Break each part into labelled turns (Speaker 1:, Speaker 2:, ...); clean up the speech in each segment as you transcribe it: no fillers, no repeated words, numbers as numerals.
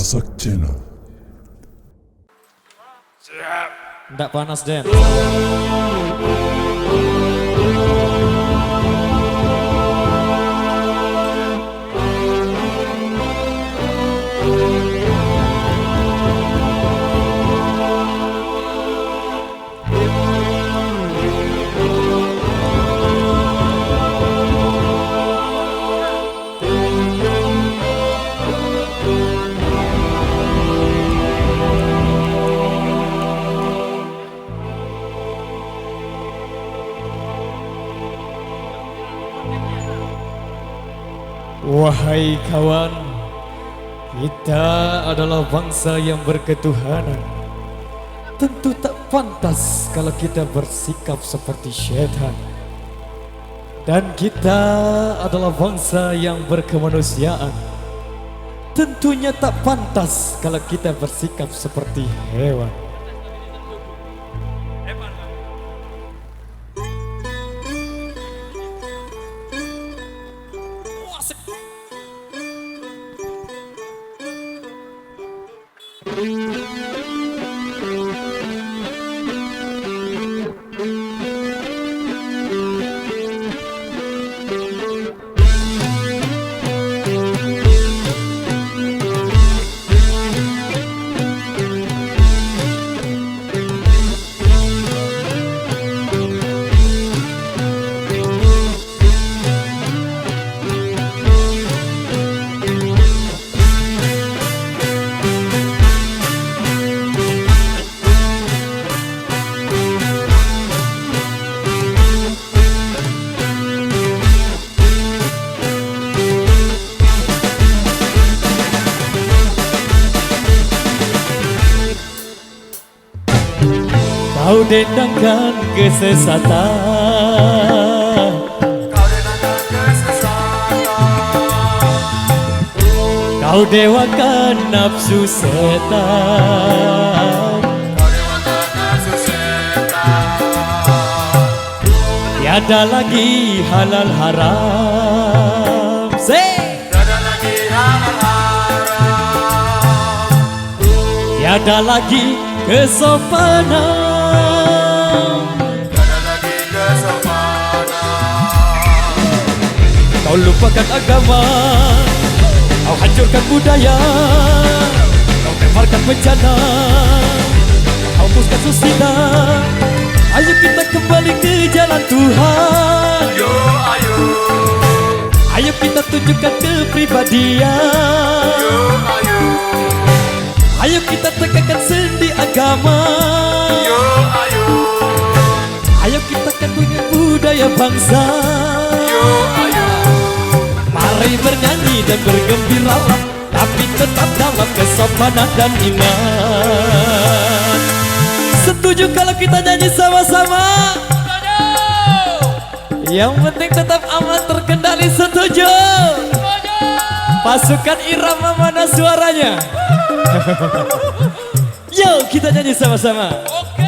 Speaker 1: Saksena.
Speaker 2: Siap. Nggak panas, Den. Wahai kawan, kita adalah bangsa yang berketuhanan. Tentu tak pantas kalau kita bersikap seperti syaitan. Dan kita adalah bangsa yang berkemanusiaan. Tentunya tak pantas kalau kita bersikap seperti hewan. Kau dendangkan kesesatan, kau dewakan nafsu setan, tiada lagi halal haram, tiada lagi kesopanan. Kau lupakan agama, kau hancurkan budaya, kau tebarkan bencana, kau hapuskan susila. Ayo kita kembali ke jalan Tuhan.
Speaker 3: Ayo, ayo.
Speaker 2: Ayo kita tunjukkan kepribadian.
Speaker 3: Ayo, ayo.
Speaker 2: Ayo kita tegakkan sendi agama.
Speaker 3: Ayo, ayo.
Speaker 2: Ayo kita kandungkan budaya bangsa.
Speaker 3: Ayo, ayo.
Speaker 2: Mari bernyanyi dan bergembira, tapi tetap dalam kesopanan dan iman. Setuju kalau kita nyanyi sama-sama? Setuju. Yang penting tetap aman terkendali, setuju? Setuju. Pasukan irama mana suaranya? Yo, kita nyanyi sama-sama. Oke.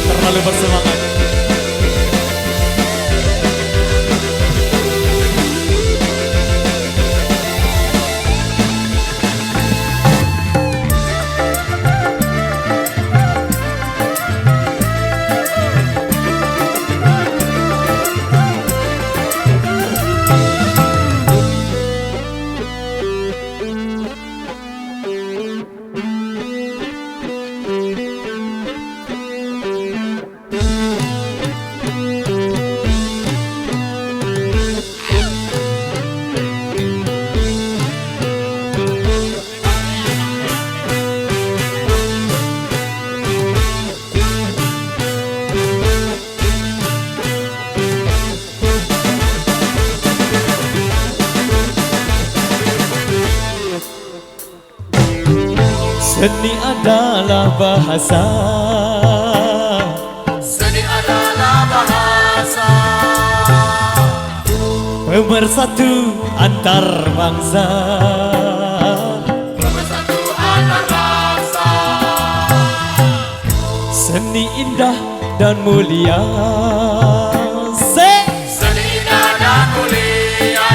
Speaker 2: Terlalu bersemangat. Seni adalah bahasa,
Speaker 3: Seni adalah bahasa
Speaker 2: pemersatu antar bangsa.
Speaker 3: pemersatu antar bangsa.
Speaker 2: Seni indah dan mulia,
Speaker 3: Seni indah dan mulia,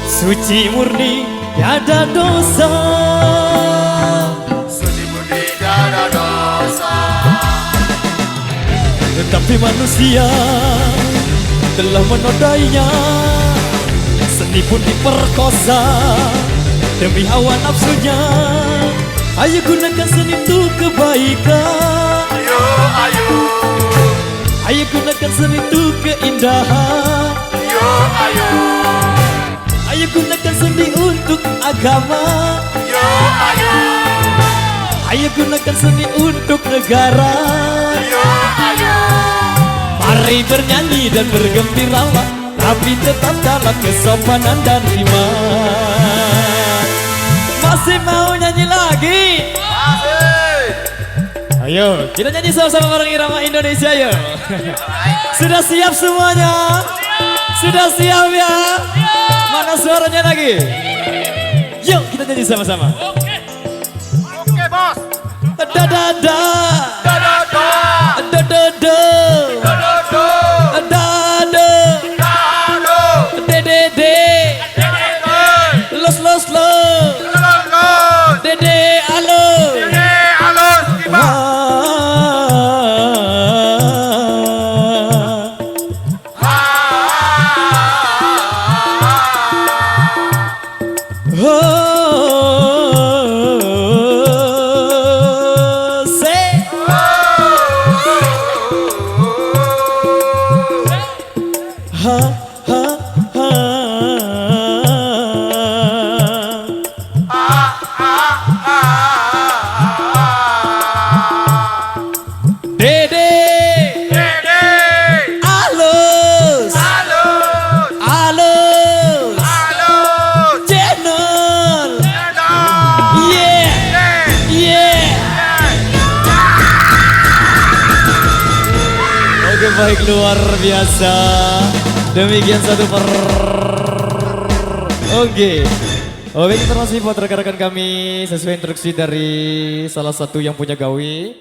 Speaker 2: suci murni tiada dosa.
Speaker 3: suci murni tiada dosa.
Speaker 2: Tetapi manusia telah menodainya, seni pun diperkosa demi hawa nafsunya. Ayo gunakan seni itu kebaikan,
Speaker 3: Ayo, ayo,
Speaker 2: ayo gunakan seni itu keindahan,
Speaker 3: ayo, ayo,
Speaker 2: ayo gunakan seni untuk agama,
Speaker 3: ayo, ayo,
Speaker 2: ayo gunakan seni untuk negara.
Speaker 3: ayo, ayo.
Speaker 2: Mari bernyanyi dan bergembiralah, tapi tetap dalam kesopanan dan iman. Masih mau nyanyi lagi? Ayo, kita nyanyi sama-sama bareng irama Indonesia yuk. Sudah siap semuanya? Sudah siap ya? Mana suaranya lagi? Yuk kita nyanyi sama-sama.
Speaker 3: Oke, bos.
Speaker 2: Da da da,
Speaker 3: Dodo,
Speaker 2: da da da,
Speaker 3: dodo,
Speaker 2: da da,
Speaker 3: dodo,
Speaker 2: de de de, los los los,
Speaker 3: dodo.
Speaker 2: de de alo.
Speaker 3: Halo, tiba.
Speaker 2: Dede,
Speaker 3: Dede,
Speaker 2: alus,
Speaker 3: halo,
Speaker 2: alus,
Speaker 3: halo,
Speaker 2: channel,
Speaker 3: dodo.
Speaker 2: yeah, yeah. Oke baik, luar biasa. Demikian satu per. Oke. Oke, informasi buat rekan-rekan kami sesuai instruksi dari salah satu yang punya gawe.